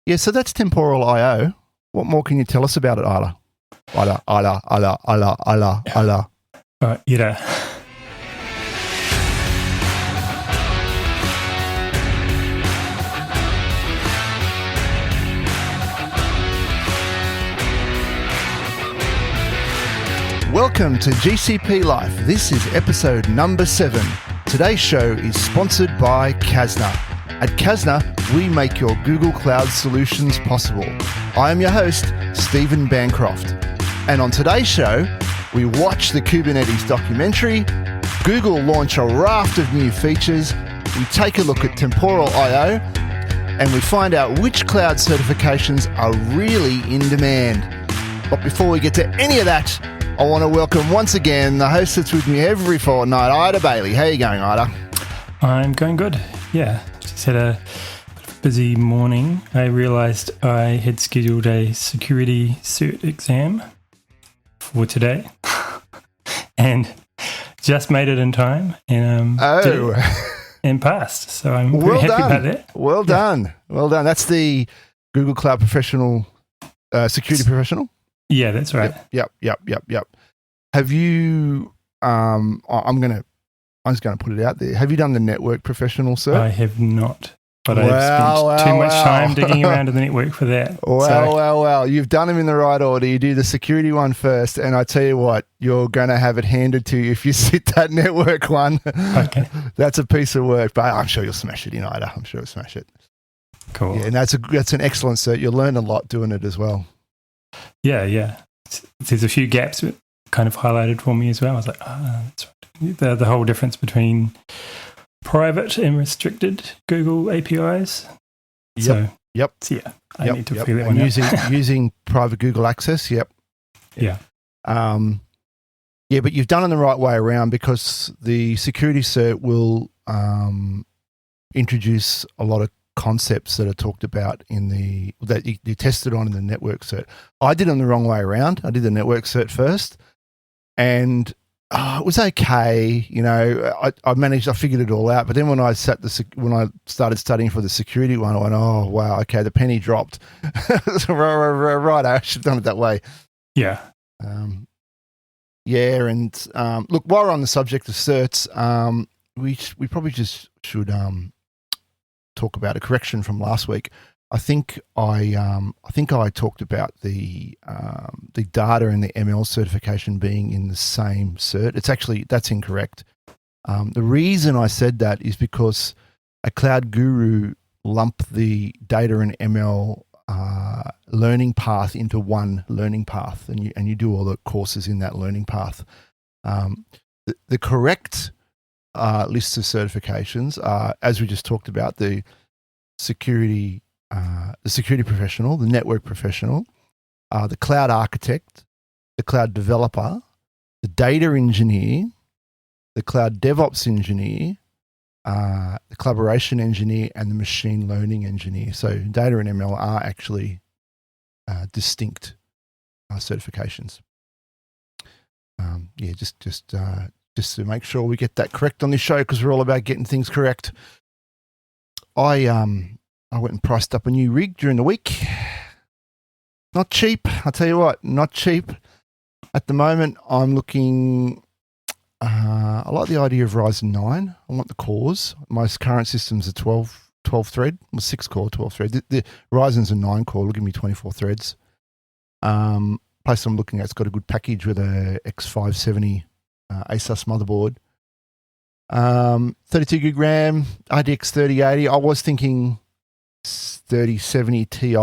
Yeah, so that's temporal I/O. What more can you tell us about it, Isla? Isla. Yeah. Welcome to GCP Life. This is episode number 7. Today's show is sponsored by Kasna. At Kasna, we make your Google Cloud solutions possible. I am your host, Stephen Bancroft. And on today's show, we watch the Kubernetes Documentary, Google launch a raft of new features, we take a look at temporal I/O, and we find out which cloud certifications are really in demand. But before we get to any of that, I want to welcome once again the host that's with me every fortnight, Ida Bailey. How are you going, Ida? I'm going good. Yeah, just had a busy morning. I realised I had scheduled a security cert exam for today and just made it in time and and passed. So I'm very happy about that. Well done. That's the Google Cloud Professional, Security Professional? Yeah, that's right. Yep. Have you? I'm just going to put it out there. Have you done the Network Professional cert? I have not, but I've spent too much time digging around in the network for that. Well. You've done them in the right order. You do the security one first, and I tell you what, you're going to have it handed to you if you sit that network one. Okay, that's a piece of work, but I'm sure you'll smash it in Ida. I'm sure you'll smash it. Cool. Yeah, and that's an excellent cert. You'll learn a lot doing it as well. Yeah. There's a few gaps kind of highlighted for me as well. I was like, that's right. The whole difference between private and restricted Google APIs. Yep. So yeah, I need to figure that one out. Using private Google Access. Yep. Yeah. But you've done it the right way around because the security cert will introduce a lot of concepts that are talked about that you tested on in the network cert. I did them the wrong way around. I did the network cert first, and it was okay. You know, I figured it all out. But then when I started studying for the security one, I went, oh wow, okay, the penny dropped. Right, I should have done it that way. Yeah. Look, while we're on the subject of certs, we probably just should talk about a correction from last week. I think I talked about the data and the ML certification being in the same cert. That's incorrect. The reason I said that is because a cloud guru lumped the data and ML learning path into one learning path, and you do all the courses in that learning path. The correct lists of certifications are, as we just talked about, the security professional, the network professional, the cloud architect, the cloud developer, the data engineer, the cloud DevOps engineer, the collaboration engineer, and the machine learning engineer. So data and ML are actually distinct certifications. Just to make sure we get that correct on this show, because we're all about getting things correct. I went and priced up a new rig during the week. Not cheap, I'll tell you what, not cheap. At the moment, I'm looking. I like the idea of Ryzen 9. I want the cores. My current systems are 12 thread, well, 6 core, 12 thread. The Ryzen's a 9 core. It'll give me 24 threads. Place I'm looking at, it's got a good package with a X570 ASUS motherboard. 32 gig RAM, RTX 3080. I was thinking 3070 Ti.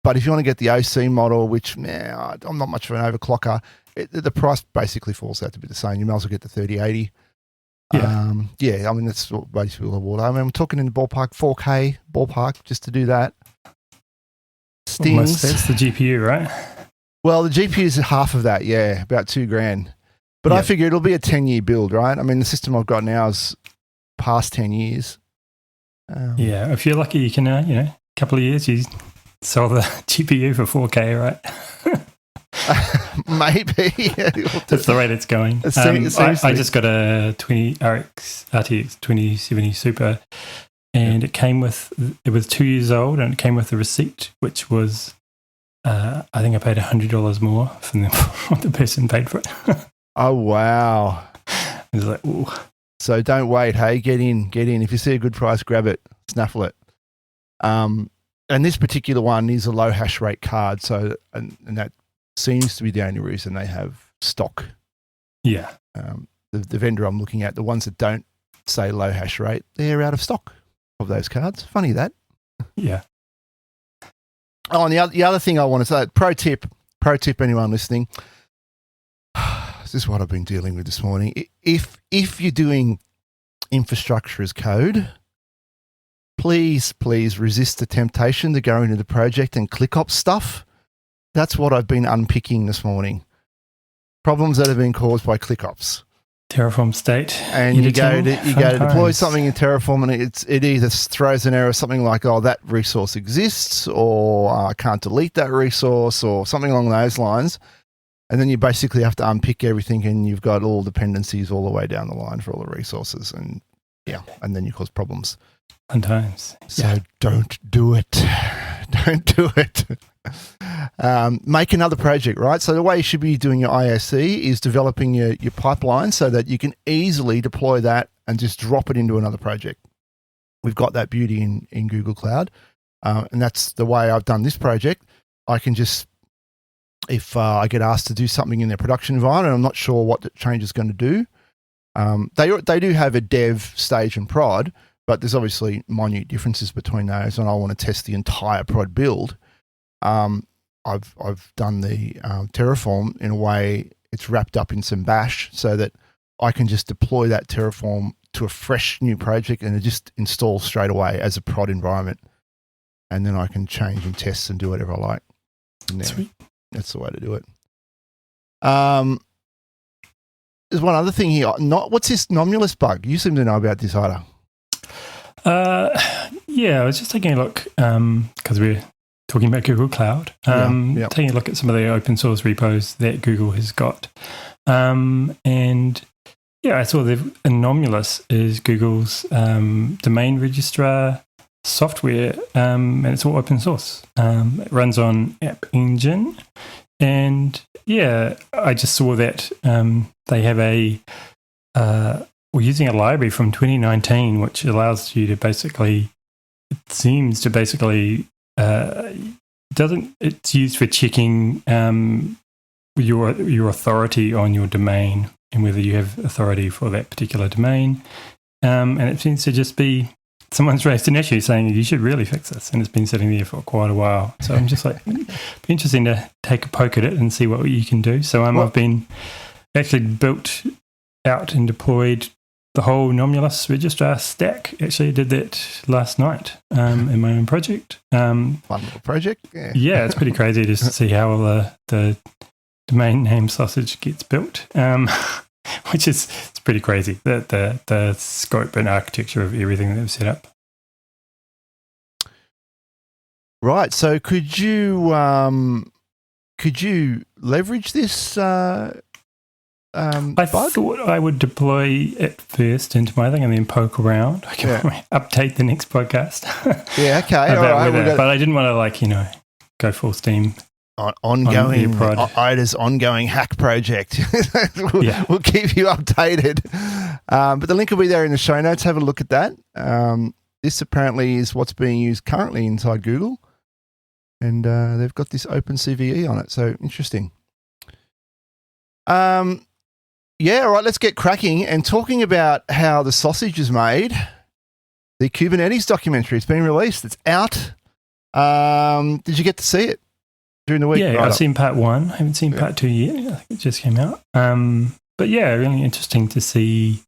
But if you want to get the OC model, which I'm not much of an overclocker, the price basically falls out to be the same. You might as well get the 3080. Yeah. I mean, that's basically all the water. I mean, I'm talking in the ballpark, 4K ballpark, just to do that. Stings. Almost, that's the GPU, right? Well, the GPU is half of that, yeah, about $2,000. But I figure it'll be a 10-year build, right? I mean, the system I've got now is past 10 years. If you're lucky, you can, a couple of years, you sell the GPU for 4K, right? Maybe. That's the rate it's going. I just got a RTX 2070 Super and it was 2 years old, and it came with a receipt, which was I think I paid $100 more than what the person paid for it. Oh wow! It was like, ooh. So don't wait. Hey, get in. If you see a good price, grab it, snaffle it. And this particular one is a low hash rate card, so and that seems to be the only reason they have stock. Yeah. The vendor I'm looking at, the ones that don't say low hash rate, they're out of stock of those cards. Funny that. Yeah. Oh, and the other thing I want to say, pro tip, anyone listening, this is what I've been dealing with this morning. If you're doing infrastructure as code, please resist the temptation to go into the project and ClickOps stuff. That's what I've been unpicking this morning. Problems that have been caused by ClickOps. Terraform state. And you go to deploy something in Terraform, and it either throws an error, something like, oh, that resource exists, or I can't delete that resource, or something along those lines. And then you basically have to unpick everything, and you've got all dependencies all the way down the line for all the resources. And and then you cause problems. Sometimes. So don't do it. Don't do it. Make another project, right? So the way you should be doing your ISC is developing your pipeline so that you can easily deploy that and just drop it into another project. We've got that beauty in Google Cloud. And that's the way I've done this project. I can just, if I get asked to do something in their production environment, I'm not sure what the change is going to do. They do have a dev, stage and prod, but there's obviously minute differences between those, and I want to test the entire prod build. I've done the Terraform in a way it's wrapped up in some bash so that I can just deploy that Terraform to a fresh new project and it just installs straight away as a prod environment. And then I can change and test and do whatever I like. Sweet. That's the way to do it. There's one other thing here. What's this Nomulus bug? You seem to know about this, Ida. Yeah, I was just taking a look because we're talking about Google Cloud. Taking a look at some of the open source repos that Google has got. And I saw the Nomulus is Google's domain registrar software, and it's all open source. It runs on App Engine. And I just saw that they have we're using a library from 2019, which allows you to it's used for checking your authority on your domain and whether you have authority for that particular domain. And it seems to just be someone's raised an issue saying you should really fix this, and it's been sitting there for quite a while. So I'm just like, be interesting to take a poke at it and see what you can do. So I've been actually built out and deployed the whole Nomulus registrar stack. Actually did that last night in my own project. Fun little project. Yeah, it's pretty crazy just to see how the domain name sausage gets built. Which it's pretty crazy, the scope and architecture of everything that they've set up. Right. So could you leverage this bug? I thought I would deploy it first into my thing and then poke around. I can update the next podcast. Yeah, okay. All right. But I didn't want to go full steam. Ida's ongoing hack project. We'll keep you updated. But the link will be there in the show notes. Have a look at that. This apparently is what's being used currently inside Google. And they've got this open CVE on it. So interesting. All right, let's get cracking and talking about how the sausage is made. The Kubernetes documentary, it's been released. It's out. Did you get to see it during the week? Yeah, I've seen part 1. I haven't seen part 2 yet. I think it just came out. But really interesting to see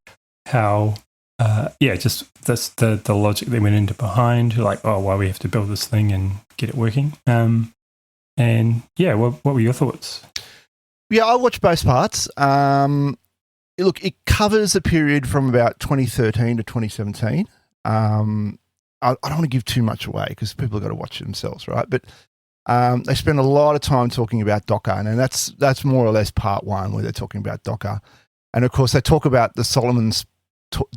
how, just the logic they went into behind, why we have to build this thing and get it working. What were your thoughts? Yeah, I watched both parts. Look, it covers a period from about 2013 to 2017. I don't want to give too much away because people have got to watch it themselves, right? But they spend a lot of time talking about Docker, and that's more or less part 1 where they're talking about Docker. And of course, they talk about the Solomon's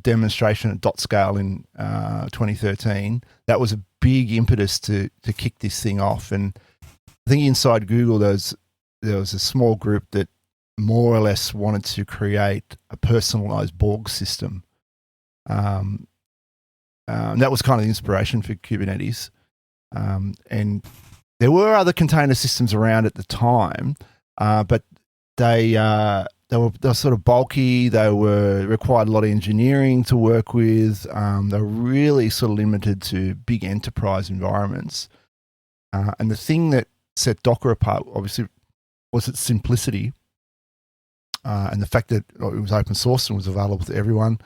demonstration at .scale in 2013, that was a big impetus to kick this thing off. And I think inside Google there was a small group that more or less wanted to create a personalized Borg system. That was kind of the inspiration for Kubernetes. And there were other container systems around at the time, but they were sort of bulky. They required a lot of engineering to work with. They were really sort of limited to big enterprise environments. And the thing that set Docker apart, obviously, was its simplicity and the fact that it was open source and was available to everyone.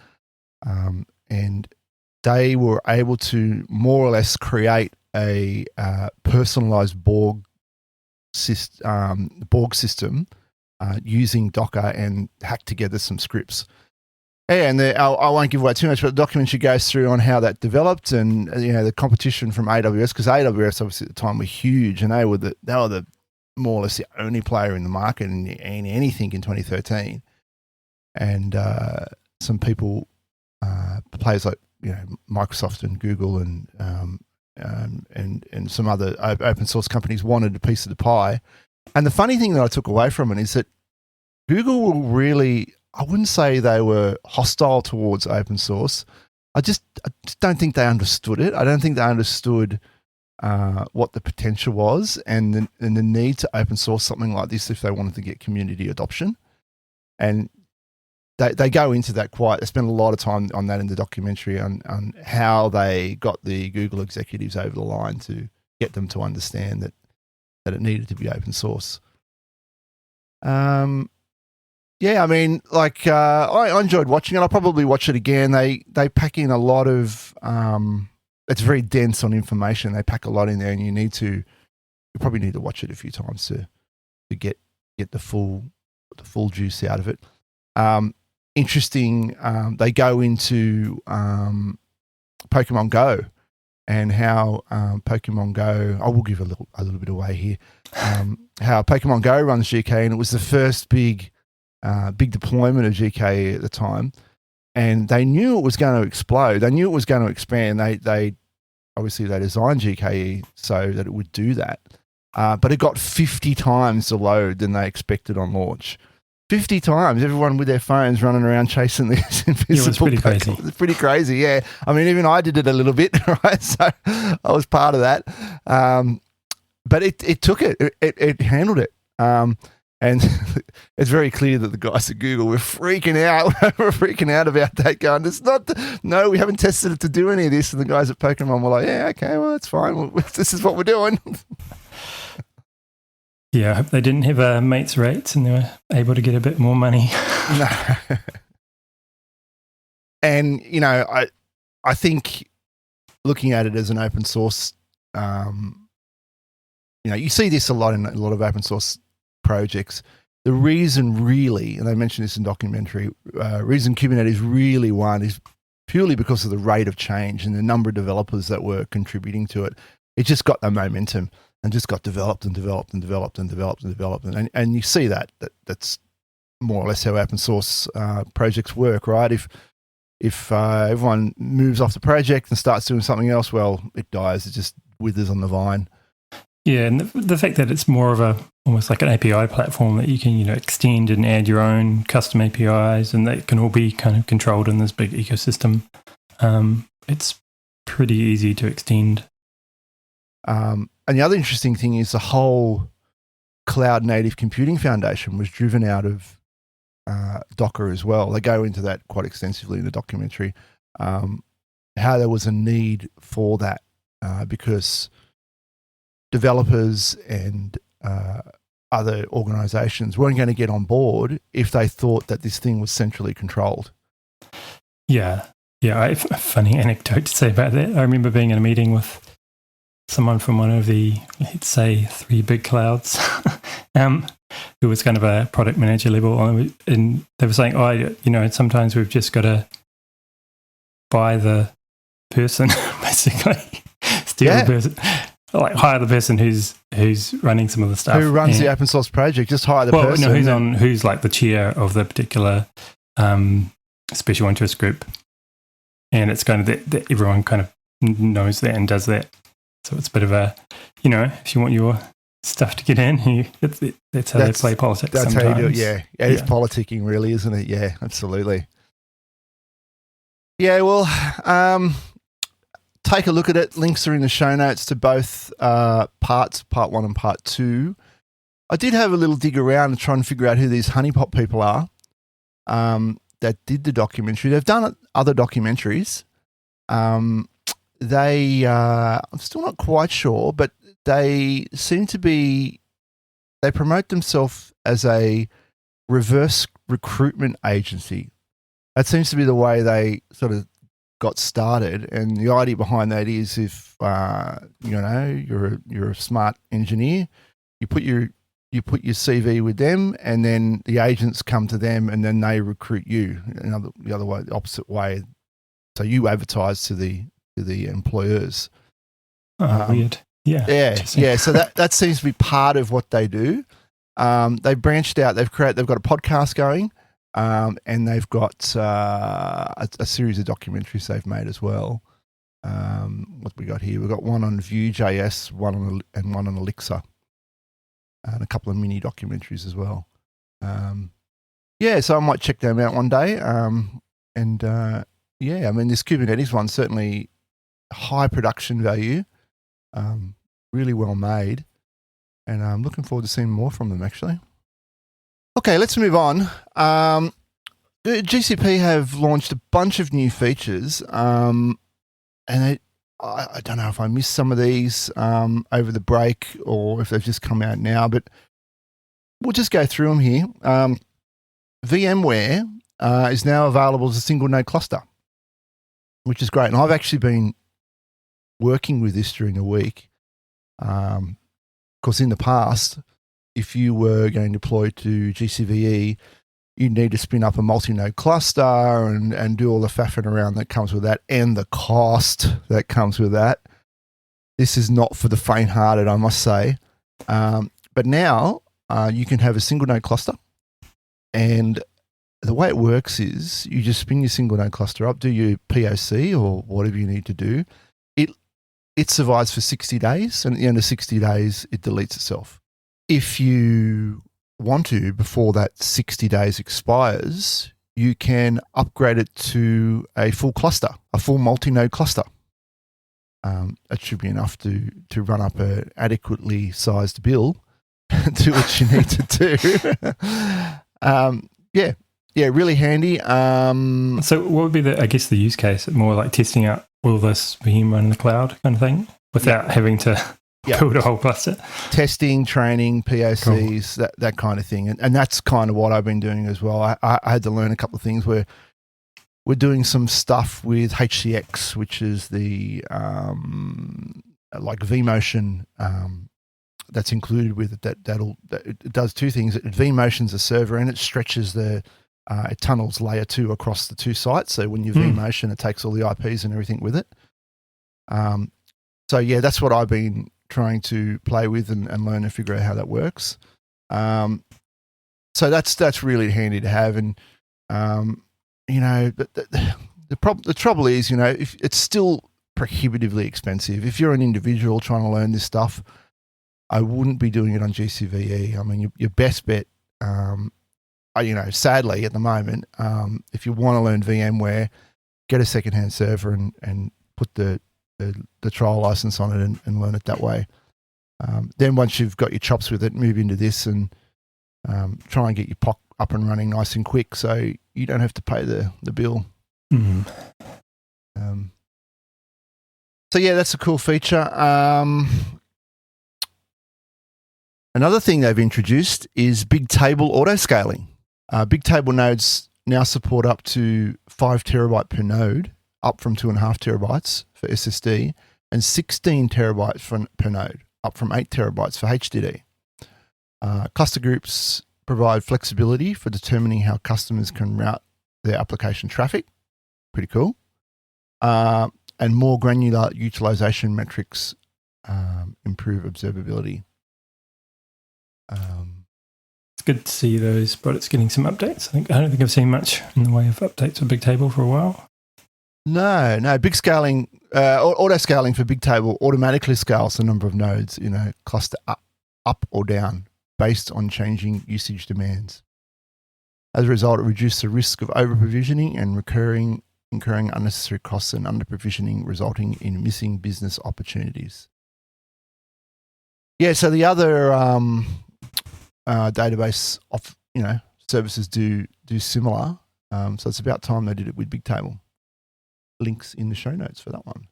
And they were able to more or less create a personalized Borg system using Docker and hack together some scripts. Yeah, and I won't give away too much, but the documentary goes through on how that developed and the competition from AWS, because AWS obviously at the time were huge, and they were the more or less the only player in the market in anything in 2013. And some people, players like Microsoft and Google and some other open source companies wanted a piece of the pie. And the funny thing that I took away from it is that Google were really, I wouldn't say they were hostile towards open source. I just don't think they understood it. I don't think they understood what the potential was and the need to open source something like this if they wanted to get community adoption. And they go into that quite. They spend a lot of time on that in the documentary on how they got the Google executives over the line to get them to understand that it needed to be open source. I mean, like I enjoyed watching it. I'll probably watch it again. They pack in a lot of. It's very dense on information. They pack a lot in there, and you probably need to watch it a few times to get the full juice out of it. Interesting. They go into Pokemon Go and how Pokemon Go. I will give a little bit away here. How Pokemon Go runs GK, and it was the first big deployment of GK at the time, and they knew it was going to explode. They knew it was going to expand. They obviously they designed GKE so that it would do that, but it got 50 times the load than they expected on launch. 50 times, everyone with their phones running around chasing this invisible. It's pretty crazy. It's pretty crazy, yeah. I mean, even I did it a little bit, right? So I was part of that. But it took it. It handled it. And it's very clear that the guys at Google were freaking out. We're freaking out about that, going, we haven't tested it to do any of this. And the guys at Pokemon were like, yeah, okay, well, that's fine. This is what we're doing. Yeah, I hope they didn't have mates rates and they were able to get a bit more money. No. And, I think looking at it as an open source, you see this a lot in a lot of open source projects. The reason really, and they mentioned this in documentary, reason Kubernetes really won is purely because of the rate of change and the number of developers that were contributing to it. It just got the momentum and just got developed and developed and developed and developed and developed. And you see that's more or less how open source projects work, right? If everyone moves off the project and starts doing something else, well, it dies. It just withers on the vine. Yeah, and the fact that it's more of almost like an API platform that you can extend and add your own custom APIs, and they can all be kind of controlled in this big ecosystem. It's pretty easy to extend. And the other interesting thing is the whole cloud native computing foundation was driven out of Docker as well. They go into that quite extensively in the documentary, how there was a need for that because developers and other organizations weren't going to get on board if they thought that this thing was centrally controlled. Yeah. I have a funny anecdote to say about that. I remember being in a meeting with someone from one of the, let's say, 3 big clouds, who was kind of a product manager level, and they were saying, sometimes we've just got to buy the person, basically, steal the person, like hire the person who's running some of the stuff, who runs the open source project. Just hire the person. No, who's like the chair of the particular special interest group. and it's kind of that everyone kind of knows that and does that. So it's a bit of a, if you want your stuff to get in, that's how they play politics. That's sometimes. how you do it. Yeah, it's politicking, really, isn't it? Yeah, absolutely. Yeah, well, take a look at it. Links are in the show notes to both parts, part 1 and part 2. I did have a little dig around and try and figure out who these honeypot people are that did the documentary. They've done other documentaries. I'm still not quite sure, but they seem to be, they promote themselves as a reverse recruitment agency. That seems to be the way they sort of got started, and the idea behind that is if you're a smart engineer, you put your CV with them, and then the agents come to them, and then they recruit you. The other way, the opposite way. So you advertise to the employers. Oh, weird. Yeah. So that seems to be part of what they do. They branched out. They've got a podcast going. And they've got a series of documentaries they've made as well. What we got here? We've got one on Vue.js, one on Elixir, and a couple of mini documentaries as well. So I might check them out one day. This Kubernetes one, certainly high production value, really well made, and I'm looking forward to seeing more from them, actually. Okay, let's move on. GCP have launched a bunch of new features, and I don't know if I missed some of these over the break or if they've just come out now, but we'll just go through them here. VMware is now available as a single node cluster, which is great. And I've actually been working with this during the week. Of course, in the past, if you were going to deploy to GCVE, you'd need to spin up a multi-node cluster and do all the faffing around that comes with that and the cost that comes with that. This is not for the faint-hearted, I must say. But now you can have a single node cluster, and the way it works is you just spin your single node cluster up, do your POC or whatever you need to do. It survives for 60 days, and at the end of 60 days, it deletes itself. If you want to, before that 60 days expires, you can upgrade it to a full cluster, a full multi-node cluster. That should be enough to run up an adequately sized bill to what you need to do. Really handy. So what would be the use case? More like testing out will this VM run in the cloud kind of thing without having to build a whole cluster? Testing, training, POCs, cool. that kind of thing. And that's kind of what I've been doing as well. I had to learn a couple of things where we're doing some stuff with HCX, which is the like vMotion that's included with it. It does two things. vMotion's a server, and it stretches it tunnels layer 2 across the two sites. So when you vMotion, it takes all the IPs and everything with it. That's what I've been trying to play with and learn and figure out how that works. So that's really handy to have. And the trouble is, if it's still prohibitively expensive. If you're an individual trying to learn this stuff, I wouldn't be doing it on GCVE. I mean, your best bet, sadly at the moment, if you want to learn VMware, get a secondhand server and put the trial license on it and learn it that way. Then once you've got your chops with it, move into this and try and get your POC up and running nice and quick so you don't have to pay the bill. Mm-hmm. That's a cool feature. Another thing they've introduced is big table autoscaling. Big table nodes now support up to 5 terabyte per node, up from 2.5 terabytes for SSD, and 16 terabytes per node, up from 8 terabytes for HDD. Cluster groups provide flexibility for determining how customers can route their application traffic. Pretty cool. And more granular utilization metrics improve observability. It's good to see those products getting some updates. I don't think I've seen much in the way of updates with Bigtable for a while. No. Big scaling, auto scaling for Bigtable automatically scales the number of nodes in a cluster up or down based on changing usage demands. As a result, it reduces the risk of over provisioning and incurring unnecessary costs and under provisioning, resulting in missing business opportunities. Yeah, so the other database services do similar. So it's about time they did it with Bigtable. Links in the show notes for that one.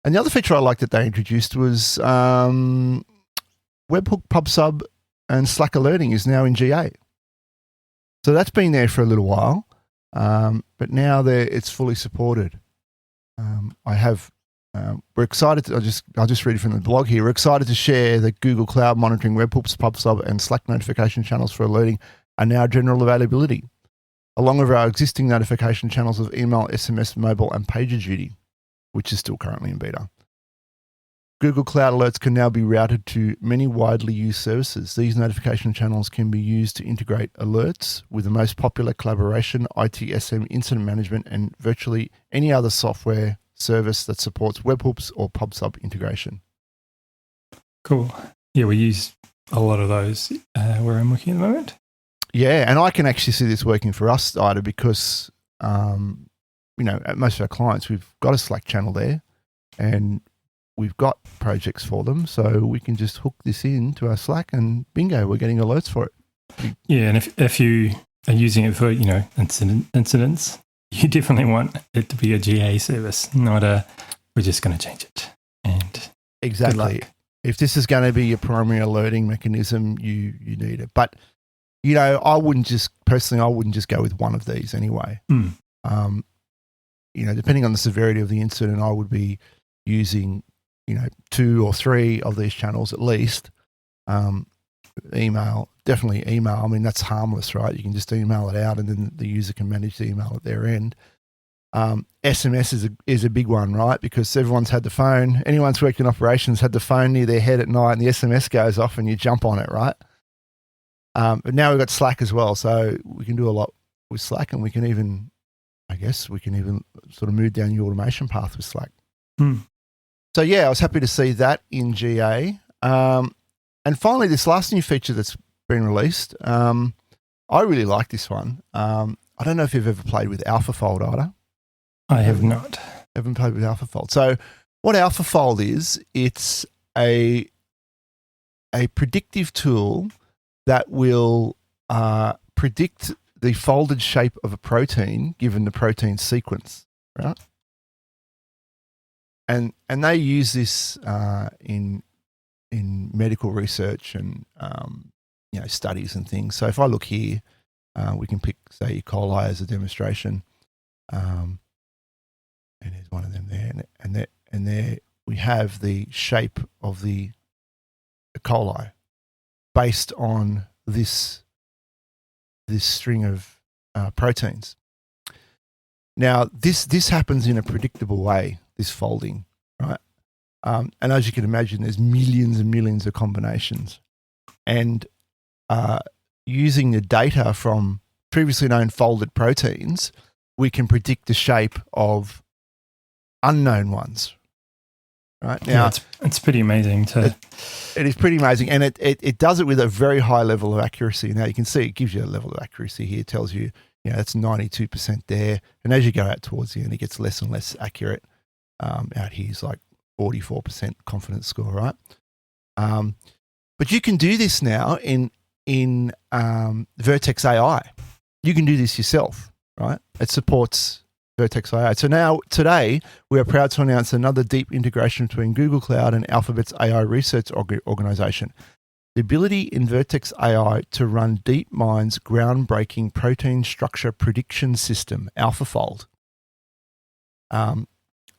And the other feature I liked that they introduced was Webhook, PubSub, and Slack alerting is now in GA. So that's been there for a little while, but now it's fully supported. We're excited. I'll just read it from the blog here. We're excited to share that Google Cloud Monitoring Webhooks, PubSub, and Slack notification channels for alerting are now general availability, along with our existing notification channels of email, SMS, mobile, and PagerDuty, which is still currently in beta. Google Cloud Alerts can now be routed to many widely used services. These notification channels can be used to integrate alerts with the most popular collaboration, ITSM, incident management, and virtually any other software service that supports webhooks or PubSub integration. Cool. Yeah, we use a lot of those where I'm working at the moment. Yeah, and I can actually see this working for us, Ida, because at most of our clients, we've got a Slack channel there, and we've got projects for them, so we can just hook this in to our Slack, and bingo, we're getting alerts for it. Yeah, and if you are using it for incidents, you definitely want it to be a GA service, not we're just going to change it. And exactly, if this is going to be your primary alerting mechanism, you need it. But I wouldn't just go with one of these anyway. Depending on the severity of the incident, I would be using 2 or 3 of these channels at least. Definitely email. I mean, that's harmless, right? You can just email it out, and then the user can manage the email at their end. SMS is a big one, right? Because everyone's had the phone. Anyone's worked in operations had the phone near their head at night, and the SMS goes off, and you jump on it, right? But now we've got Slack as well, so we can do a lot with Slack, and we can even sort of move down the automation path with Slack. So yeah, I was happy to see that in GA. And finally, this last new feature that's been released, I really like this one. I don't know if you've ever played with AlphaFold, Ida. I have not. Haven't played with AlphaFold. So what AlphaFold is, it's a predictive tool that will predict the folded shape of a protein given the protein sequence, right? And they use this in medical research and studies and things. So if I look here, we can pick, say, E. coli as a demonstration, and there's one of them there, and there we have the shape of the E. coli based on this string of proteins. Now, this happens in a predictable way, this folding, right? And as you can imagine, there's millions and millions of combinations. And using the data from previously known folded proteins, we can predict the shape of unknown ones. Right now, yeah, it's pretty amazing. It is pretty amazing, and it does it with a very high level of accuracy. Now you can see it gives you a level of accuracy here. It tells you, that's 92% there, and as you go out towards the end, it gets less and less accurate. Out here is like 44% confidence score, right? But you can do this now in Vertex AI. You can do this yourself, right? It supports Vertex AI. So now, today, we are proud to announce another deep integration between Google Cloud and Alphabet's AI research organization. The ability in Vertex AI to run DeepMind's groundbreaking protein structure prediction system, AlphaFold.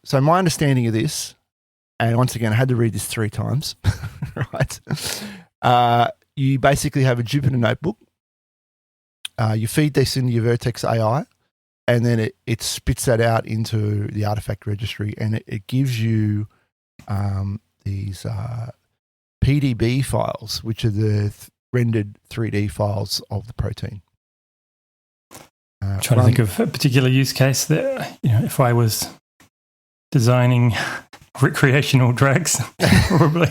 So my understanding of this, and once again, I had to read this 3 times, right? You basically have a Jupyter notebook. You feed this into your Vertex AI, and then it spits that out into the artifact registry, and it gives you these PDB files, which are the rendered 3D files of the protein. Trying to think of a particular use case that, if I was designing recreational drugs, probably.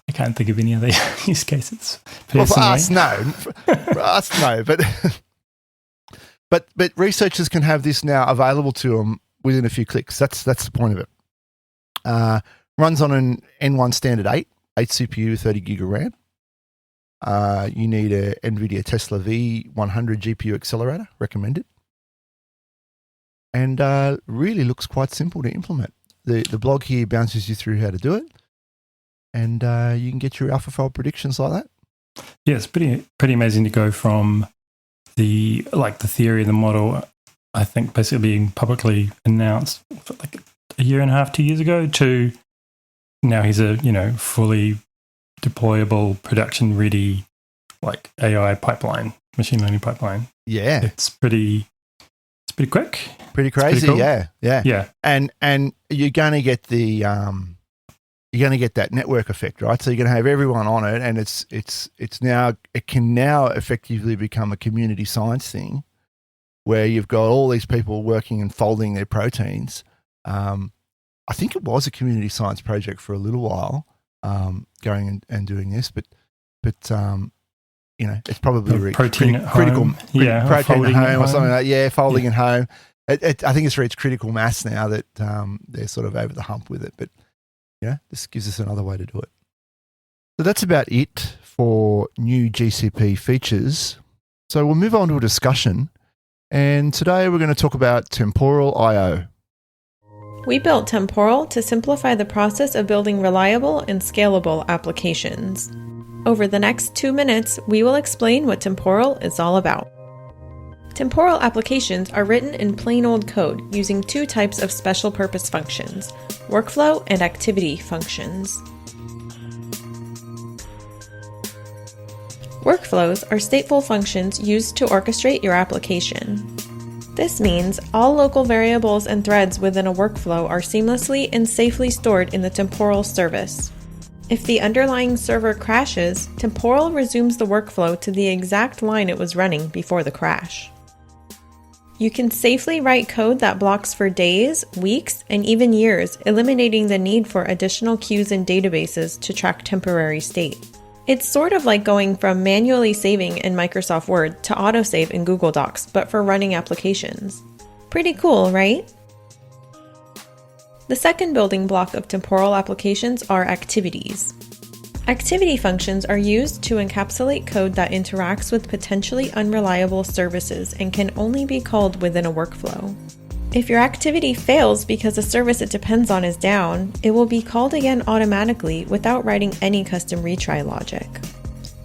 I can't think of any other use cases. Well, for us, no. For us, no. But researchers can have this now available to them within a few clicks. That's the point of it. Runs on an N1 standard 8 CPU, 30 gig of RAM. You need a NVIDIA Tesla V100 GPU accelerator, recommended. And really looks quite simple to implement. The blog here bounces you through how to do it. And you can get your AlphaFold predictions like that. Yeah, it's pretty amazing to go from the theory of the model, I think basically being publicly announced like a year and a half, 2 years ago, to now he's a fully deployable, production ready like AI pipeline, machine learning pipeline. Yeah, it's pretty quick, pretty crazy. Cool. Yeah. And you're going to get that network effect, right? So you're going to have everyone on it, and it can now effectively become a community science thing, where you've got all these people working and folding their proteins. I think it was a community science project for a little while, going and doing this, but it's probably reached protein at critical, home. protein at home or something like that. Yeah, folding at home. I think it's reached critical mass now that they're sort of over the hump with it. But this gives us another way to do it. So that's about it for new GCP features. So we'll move on to a discussion. And today we're going to talk about temporal I/O. We built Temporal to simplify the process of building reliable and scalable applications. Over the next 2 minutes, we will explain what Temporal is all about. Temporal applications are written in plain old code using 2 types of special purpose functions, workflow and activity functions. Workflows are stateful functions used to orchestrate your application. This means all local variables and threads within a workflow are seamlessly and safely stored in the temporal service. If the underlying server crashes, Temporal resumes the workflow to the exact line it was running before the crash. You can safely write code that blocks for days, weeks, and even years, eliminating the need for additional queues and databases to track temporary state. It's sort of like going from manually saving in Microsoft Word to autosave in Google Docs, but for running applications. Pretty cool, right? The second building block of temporal applications are activities. Activity functions are used to encapsulate code that interacts with potentially unreliable services and can only be called within a workflow. If your activity fails because the service it depends on is down, it will be called again automatically without writing any custom retry logic.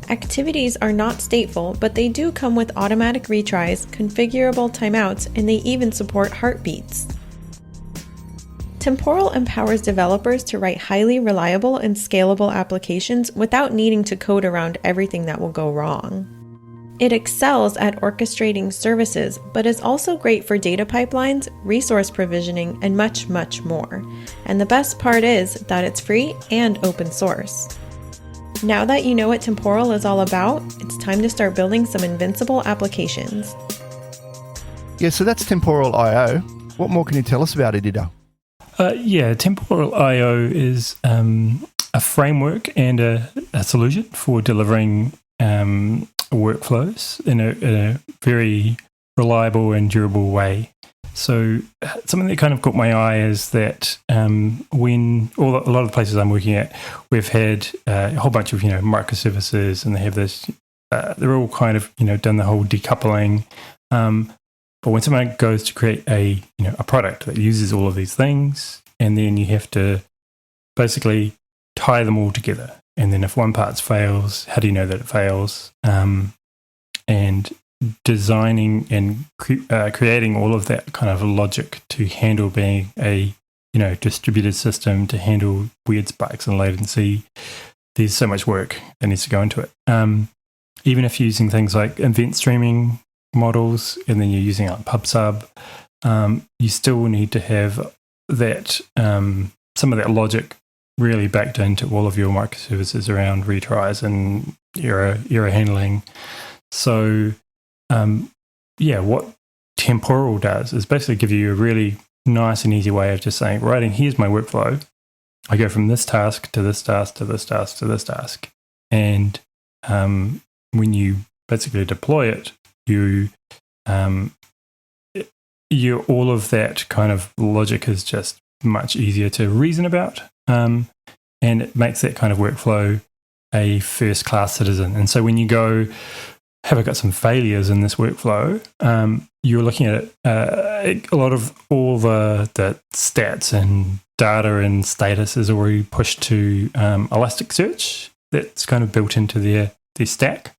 Activities are not stateful, but they do come with automatic retries, configurable timeouts, and they even support heartbeats. Temporal empowers developers to write highly reliable and scalable applications without needing to code around everything that will go wrong. It excels at orchestrating services, but is also great for data pipelines, resource provisioning, and much, much more. And the best part is that it's free and open source. Now that you know what Temporal is all about, it's time to start building some invincible applications. Yeah, so that's Temporal I/O. What more can you tell us about it, Ida? Temporal I/O is a framework and a solution for delivering workflows in a very reliable and durable way. So something that kind of caught my eye is that when a lot of the places I'm working at, we've had a whole bunch of microservices, and they have this. They're all kind of done the whole decoupling. But when someone goes to create a product that uses all of these things, and then you have to basically tie them all together. And then if one part fails, how do you know that it fails? And designing and creating all of that kind of logic to handle being a distributed system, to handle weird spikes and latency. There's so much work that needs to go into it. Even if you're using things like event streaming models, and then you're using like PubSub, you still need to have that some of that logic really backed into all of your microservices around retries and error handling. So what temporal does is basically give you a really nice and easy way of just saying, right, here's my workflow. I go from this task to this task to this task to this task. And when you basically deploy it, all of that kind of logic is just much easier to reason about. And it makes that kind of workflow a first-class citizen. And so when you go, have I got some failures in this workflow? You're looking at it, a lot of all the stats and data and status is already pushed to Elasticsearch. That's kind of built into their stack.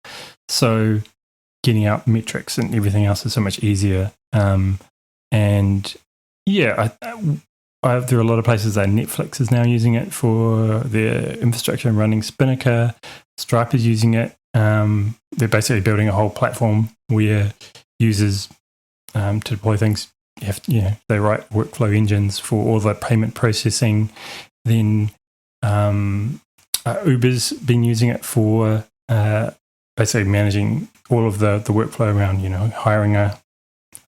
So getting out metrics and everything else is so much easier. And yeah, there are a lot of places that Netflix is now using it for their infrastructure and running Spinnaker. Stripe is using it. They're basically building a whole platform where users to deploy things, they write workflow engines for all the payment processing. Then Uber's been using it for basically managing all of the workflow around, hiring a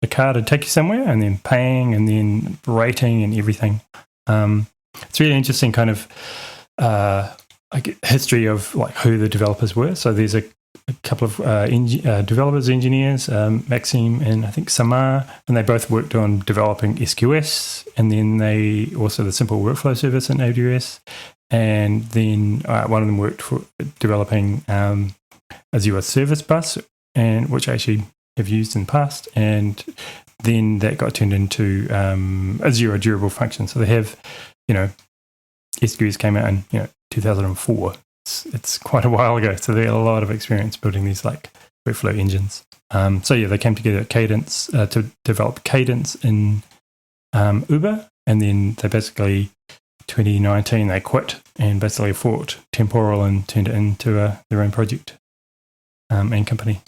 car to take you somewhere and then paying and then rating and everything. It's really interesting kind of history of like who the developers were. So there's a couple of developers, engineers, Maxime and I think Samar, and they both worked on developing SQS, and then they also the simple workflow service in AWS, and then one of them worked for developing Azure Service Bus, and which I actually have used in the past, and then that got turned into Azure Durable Function. So they have, SQS came out in 2004. It's quite a while ago, so they had a lot of experience building these like workflow engines. They came together at Cadence to develop Cadence in Uber, and then they basically 2019 they quit and basically forked Temporal and turned it into their own project and company.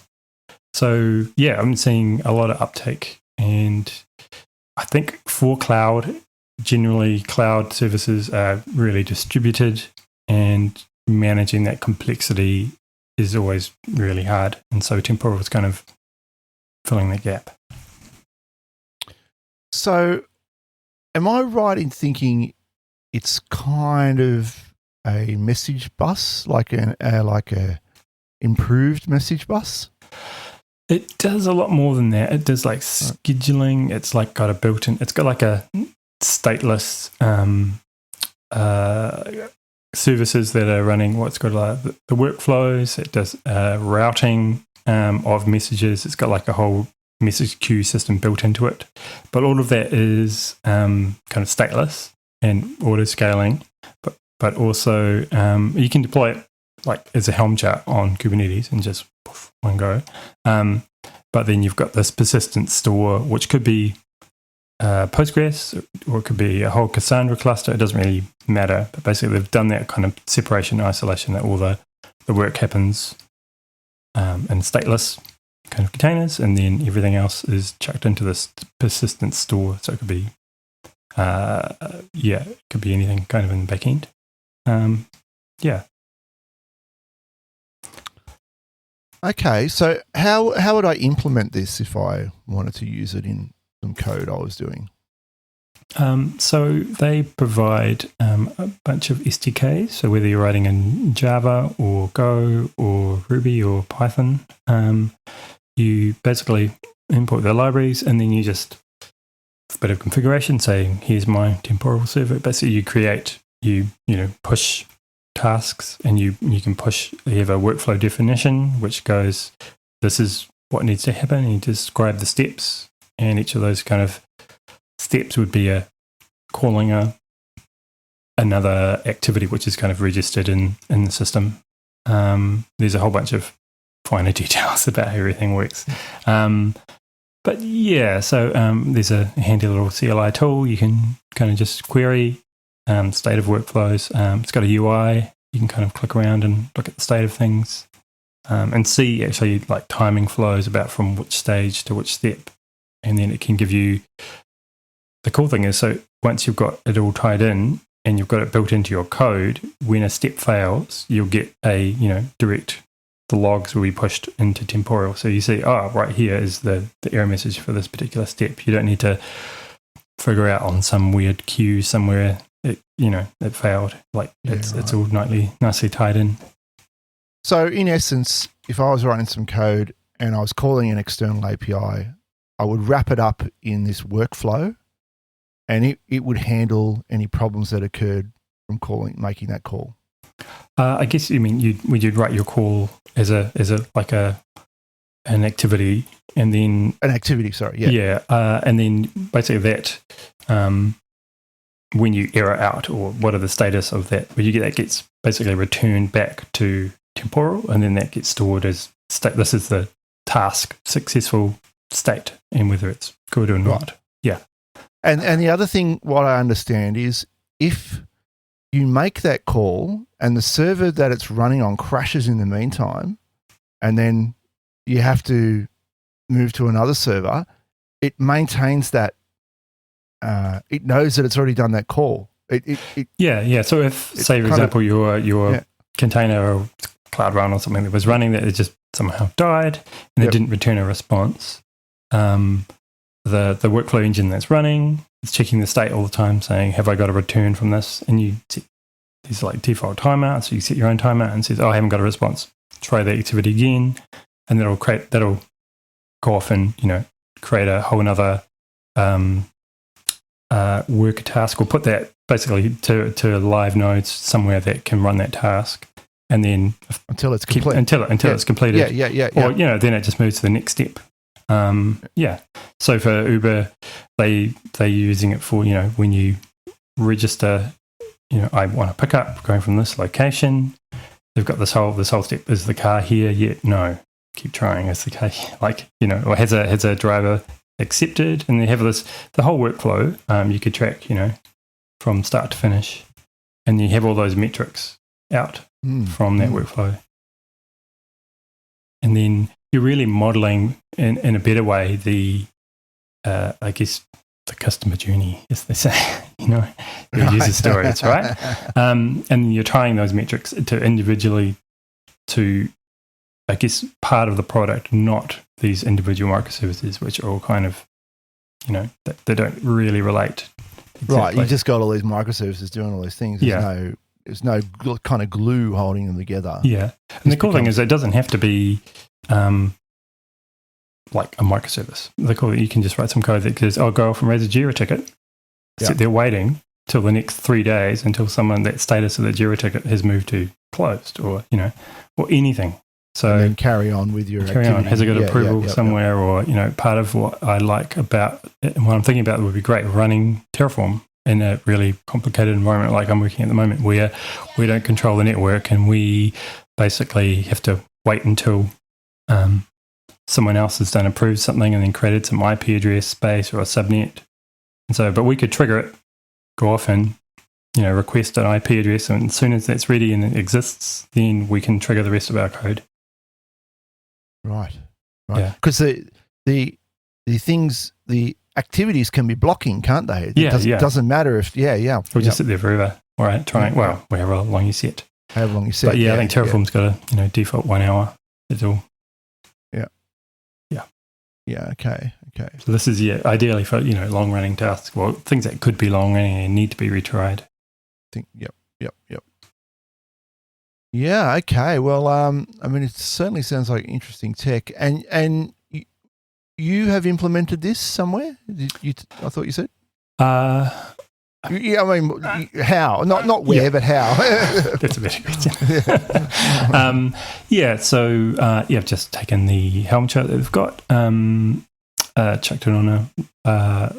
So yeah, I'm seeing a lot of uptake, and I think for cloud, generally cloud services are really distributed, and managing that complexity is always really hard. And so Temporal is kind of filling that gap. So am I right in thinking it's kind of a message bus, like a improved message bus? It does a lot more than that. It does like scheduling. It's like got a built-in. It's got like a stateless services that are running what's got like the workflows. It does routing of messages. It's got like a whole message queue system built into it. But all of that is kind of stateless and auto scaling. But also you can deploy it like as a Helm chart on Kubernetes and just one go. But then you've got this persistent store, which could be Postgres, or it could be a whole Cassandra cluster. It doesn't really matter. But basically, they've done that kind of separation, isolation, that all the work happens in stateless kind of containers, and then everything else is chucked into this persistent store. So it could be, it could be anything kind of in the back end. Okay, so how would I implement this if I wanted to use it in some code I was doing? So they provide a bunch of SDKs. So whether you're writing in Java or Go or Ruby or Python, you basically import the libraries, and then you just a bit of configuration saying, here's my temporal server. Basically, you create, you push tasks, and you can push. You have a workflow definition which goes, this is what needs to happen, and you describe the steps, and each of those kind of steps would be calling another activity which is kind of registered in the system. There's a whole bunch of finer details about how everything works. But yeah, so there's a handy little CLI tool. You can kind of just query state of workflows. It's got a UI. You can kind of click around and look at the state of things and see actually like timing flows about from which stage to which step. And then it can give you, the cool thing is, so once you've got it all tied in and you've got it built into your code, when a step fails, you'll get a direct the logs will be pushed into temporal. So you see, right here is the error message for this particular step. You don't need to figure out on some weird queue somewhere it failed. Like it's all nicely tied in. So in essence, if I was writing some code and I was calling an external API, I would wrap it up in this workflow, and it would handle any problems that occurred from making that call. I guess you mean you'd write your call as an activity, and then an activity. Sorry, yeah, and then basically that when you error out or what are the status of that, where you get that gets basically returned back to temporal, and then that gets stored as state. This is the task successful state, and whether it's good or not. Yeah, and the other thing, what I understand is if you make that call and the server that it's running on crashes in the meantime, and then you have to move to another server, it maintains that. It knows that it's already done that call. Yeah. So if, say, for example, your container or Cloud Run or something that was running that it just somehow died and it didn't return a response, the workflow engine that's running is checking the state all the time, saying, "Have I got a return from this?" And you set these like default timeouts. So you set your own timeout and says, "Oh, I haven't got a response. Try the activity again," and that'll go off and create a whole another work task, or put that basically to live nodes somewhere that can run that task, and then until it's complete. Until it's completed. Yeah. Or then it just moves to the next step. So for Uber, they're using it for when you register. I want to pick up going from this location. They've got this whole step. Is the car here yet? No. Keep trying. Is the car or has a driver accepted? And they have the whole workflow. You could track from start to finish, and you have all those metrics out from that workflow. And then you're really modeling in a better way the I guess the customer journey, as they say, your user stories, right? And you're tying those metrics to individually to, I guess, part of the product, not these individual microservices, which are all kind of, they don't really relate. Exactly. Right, you just got all these microservices doing all these things. There's no kind of glue holding them together. Yeah, and the cool thing is it doesn't have to be like a microservice. You can just write some code that says, "I'll go off and raise a Jira ticket." Sit there waiting till the next 3 days until that status of the Jira ticket has moved to closed, or or anything. So and then carry on with your activity. Has it got approval somewhere? Or part of what I like about it, and what I'm thinking about would be great running Terraform in a really complicated environment like I'm working at the moment, where we don't control the network and we basically have to wait until someone else has approved something and then created some IP address space or a subnet. And so, but we could trigger it, go off and request an IP address, and as soon as that's ready and it exists, then we can trigger the rest of our code. Right. Because the things, the activities can be blocking, can't they? It doesn't matter if We'll just sit there forever. All right, however long you set. However long you set. But I think Terraform's got a default 1 hour. That's all. Yeah. Okay. So this is ideally for long running tasks. Well, things that could be long running and need to be retried. Yep. Yeah. Okay. Well, it certainly sounds like interesting tech, and you have implemented this somewhere. I thought you said. How? Not where, but how? That's a better question. I've just taken the Helm chart that they've got, chucked it on a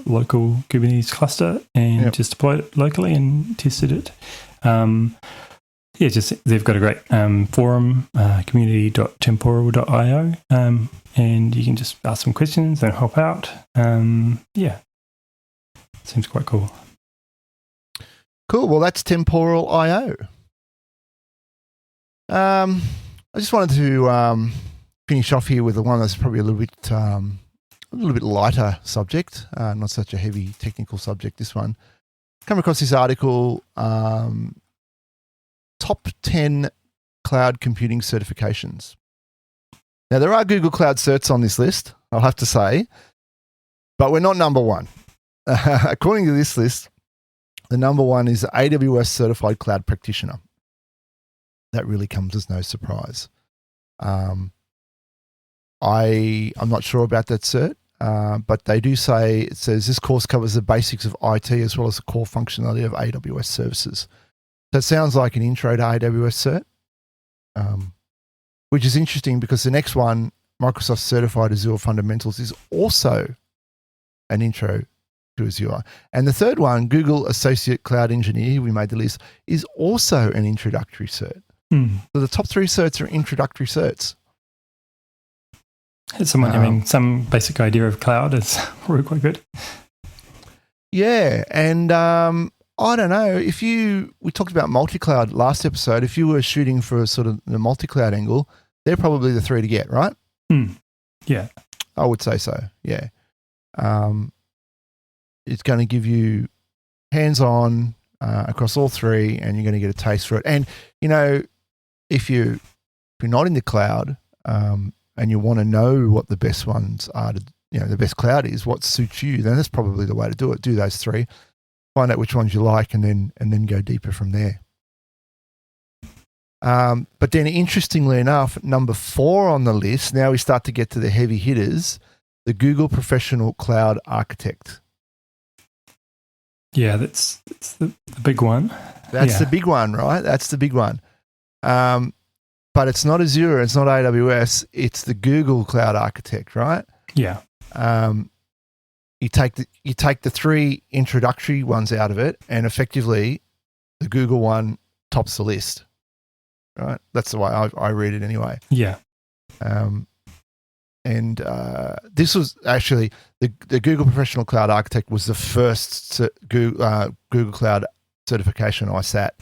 local Kubernetes cluster, and just deployed it locally and tested it. They've got a great forum, community.temporal.io, and you can just ask some questions and help out. Seems quite cool. Cool. Well, that's Temporal.io. I just wanted to finish off here with the one that's probably a little bit lighter subject, not such a heavy technical subject. This one, come across this article: top 10 cloud computing certifications. Now, there are Google Cloud certs on this list, I'll have to say, but we're not number one. According to this list, the number one is AWS Certified Cloud Practitioner. That really comes as no surprise. I'm not sure about that cert, but they do say, it says this course covers the basics of IT as well as the core functionality of AWS services. So it sounds like an intro to AWS cert, which is interesting because the next one, Microsoft Certified Azure Fundamentals, is also an intro to Azure. And the third one, Google Associate Cloud Engineer, we made the list, is also an introductory cert. So the top 3 certs are introductory certs. Someone having some basic idea of cloud is really quite good. Yeah, and I don't know, we talked about multi-cloud last episode, if you were shooting for a sort of the multi-cloud angle, they're probably the 3 to get, right? Yeah. I would say so, yeah. It's going to give you hands-on across all 3, and you're going to get a taste for it. And, if you're not in the cloud and you want to know what the best ones are, the best cloud is, what suits you, then that's probably the way to do it. Do those 3, find out which ones you like, and then go deeper from there. But then, interestingly enough, number 4 on the list, now we start to get to the heavy hitters, the Google Professional Cloud Architect. Yeah, that's the big one. That's the big one, right? That's the big one. But it's not Azure, it's not AWS, it's the Google Cloud Architect, right? Yeah. You take the 3 introductory ones out of it, and effectively the Google one tops the list, right? That's the way I read it anyway. Yeah. And this was actually the Google Professional Cloud Architect was the first Google Cloud certification I sat,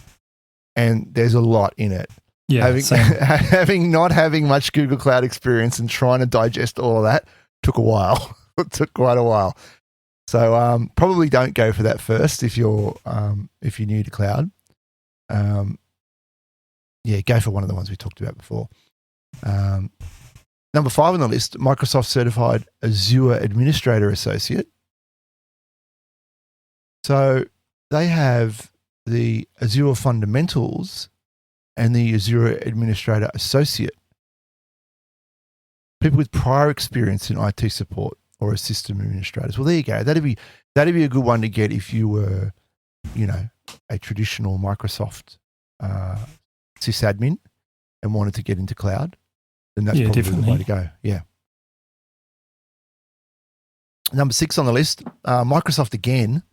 and there's a lot in it. Yeah, not having much Google Cloud experience and trying to digest all of that took a while. It took quite a while. So probably don't go for that first if you're new to cloud. Go for one of the ones we talked about before. Number 5 on the list, Microsoft Certified Azure Administrator Associate. So they have the Azure Fundamentals and the Azure Administrator Associate. People with prior experience in IT support or as system administrators. Well, there you go. That'd be a good one to get if you were, a traditional Microsoft sysadmin and wanted to get into cloud. Then that's probably the way to go. Yeah. Number 6 on the list, Microsoft again.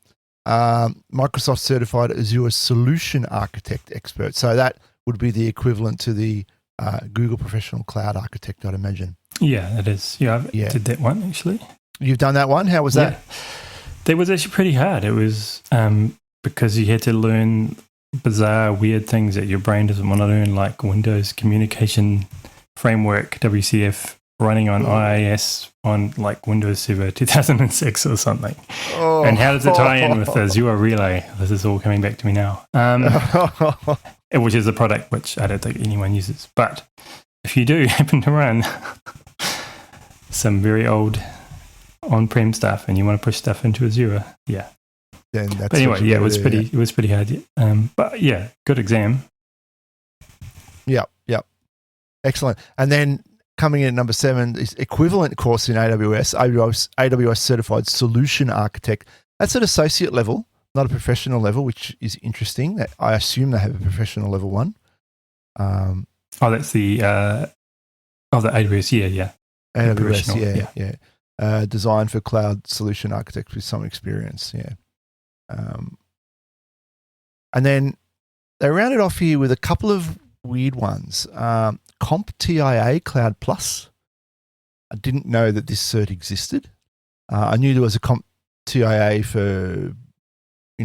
Microsoft Certified Azure Solution Architect Expert. So that would be the equivalent to the Google Professional Cloud Architect, I'd imagine. Yeah, it is. Yeah, I did that one actually. You've done that one? How was that? That was actually pretty hard. It was because you had to learn bizarre, weird things that your brain doesn't want to learn, like Windows Communication Framework, WCF, running on IIS on like Windows Server 2006 or something. Oh. And how does it tie in with Azure Relay? This is all coming back to me now. Which is a product which I don't think anyone uses. But if you do happen to run some very old on-prem stuff and you want to push stuff into Azure, then that's. But anyway, it was pretty hard. But yeah, good exam. Yep. Excellent. And then coming in at number 7 is equivalent course in AWS Certified Solution Architect. That's at associate level, not a professional level, which is interesting. I assume they have a professional level one. That's the AWS, yeah. AWS, yeah. Designed for cloud solution architects with some experience, yeah. And then they rounded off here with a couple of weird ones. CompTIA Cloud Plus. I didn't know that this cert existed. I knew there was a CompTIA for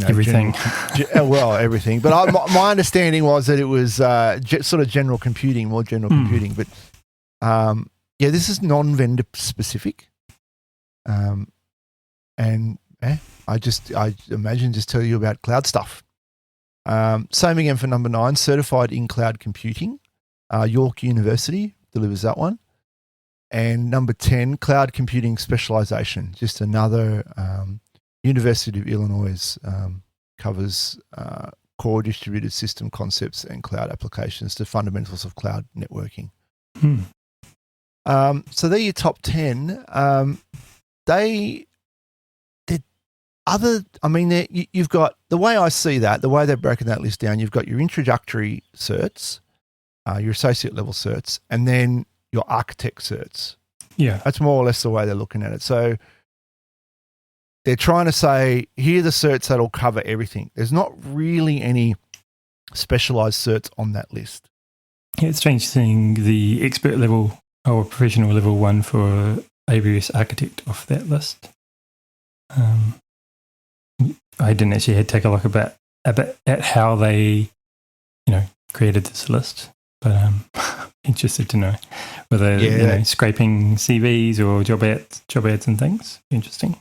everything. Everything. But my understanding was that it was sort of general computing, more general computing. But this is non-vendor specific. I imagine just tell you about cloud stuff. Same again for number 9, Certified in Cloud Computing. York University delivers that one. And number 10, cloud computing specialization. Just another University of Illinois covers core distributed system concepts and cloud applications to fundamentals of cloud networking. So they're your top 10. You've got, the way I see that, the way they've broken that list down, you've got your introductory certs, your associate level certs, and then your architect certs. Yeah. That's more or less the way they're looking at it. So they're trying to say, here are the certs that'll cover everything. There's not really any specialized certs on that list. Yeah, it's strange seeing the expert level or professional level one for AWS Architect off that list. I didn't actually take a look at how they, created this list, but interested to know whether scraping CVs or job ads and things. Interesting.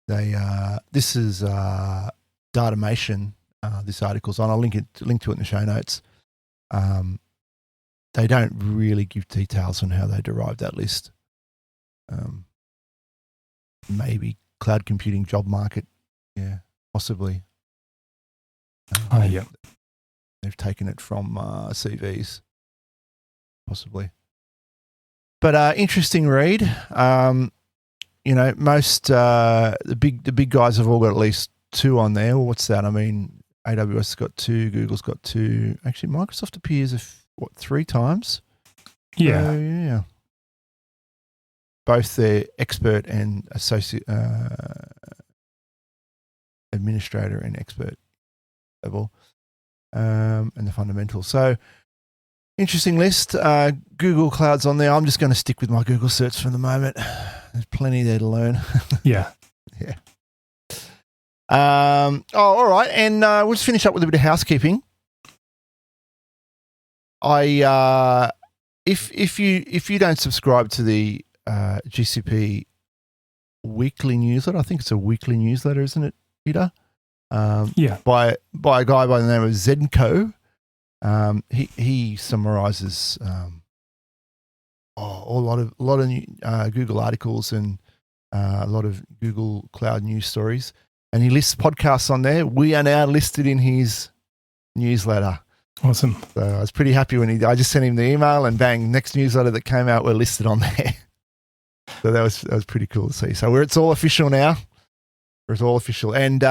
This is Datamation. This article's on. I'll link to it in the show notes. They don't really give details on how they derived that list. Maybe cloud computing job market. Yeah, possibly. Yeah. They've taken it from CVs, possibly. But interesting read. Most the big guys have all got at least 2 on there. Well, what's that? I mean, AWS has got 2, Google's got 2. Actually, Microsoft appears 3 times. Yeah. So, yeah. Both their expert and associate administrator and expert level, and the fundamentals. So interesting list. Google Cloud's on there. I'm just going to stick with my Google search for the moment. There's plenty there to learn. Yeah. Yeah. All right. And we'll just finish up with a bit of housekeeping. If you don't subscribe to the GCP weekly newsletter, I think it's a weekly newsletter, isn't it, Peter? Yeah. By a guy by the name of Zenko. He summarizes a lot of new, Google articles and a lot of Google Cloud news stories, and he lists podcasts on there. We are now listed in his newsletter. Awesome. So I was pretty happy when I just sent him the email, and bang, next newsletter that came out, we're listed on there. So that was pretty cool to see. So it's all official now. It's all official, and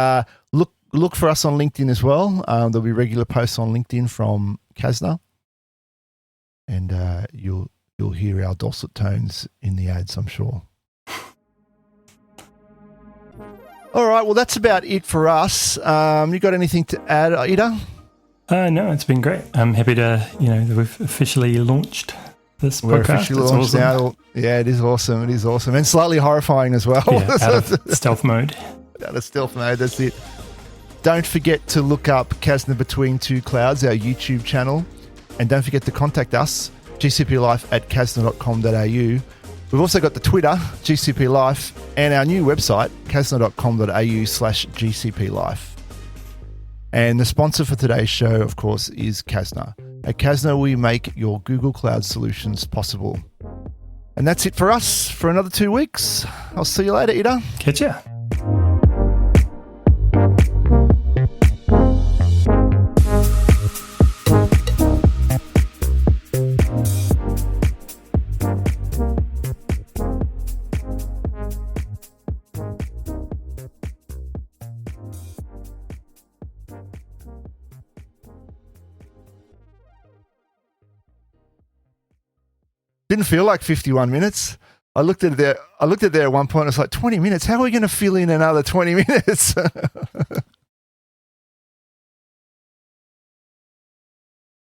look for us on LinkedIn as well. There'll be regular posts on LinkedIn from Kasna, and you'll hear our dulcet tones in the ads, I'm sure. All right, well, that's about it for us. You got anything to add, Ida? No, it's been great. I'm happy to, that we've officially launched this podcast. We're officially launched now. Yeah, it is awesome. It is awesome. And slightly horrifying as well. Yeah, out of stealth mode. Out of stealth mode, that's it. Don't forget to look up Kasna Between Two Clouds, our YouTube channel. And don't forget to contact us, gcplife@kasna.com.au. We've also got the Twitter, GCP Life, and our new website, kasna.com.au/GCPLife. And the sponsor for today's show, of course, is Kasna. At Kasna, we make your Google Cloud solutions possible. And that's it for us for another 2 weeks. I'll see you later, Ida. Catch ya. Didn't feel like 51 minutes. I looked at it there at one point. I was like, 20 minutes? How are we going to fill in another 20 minutes?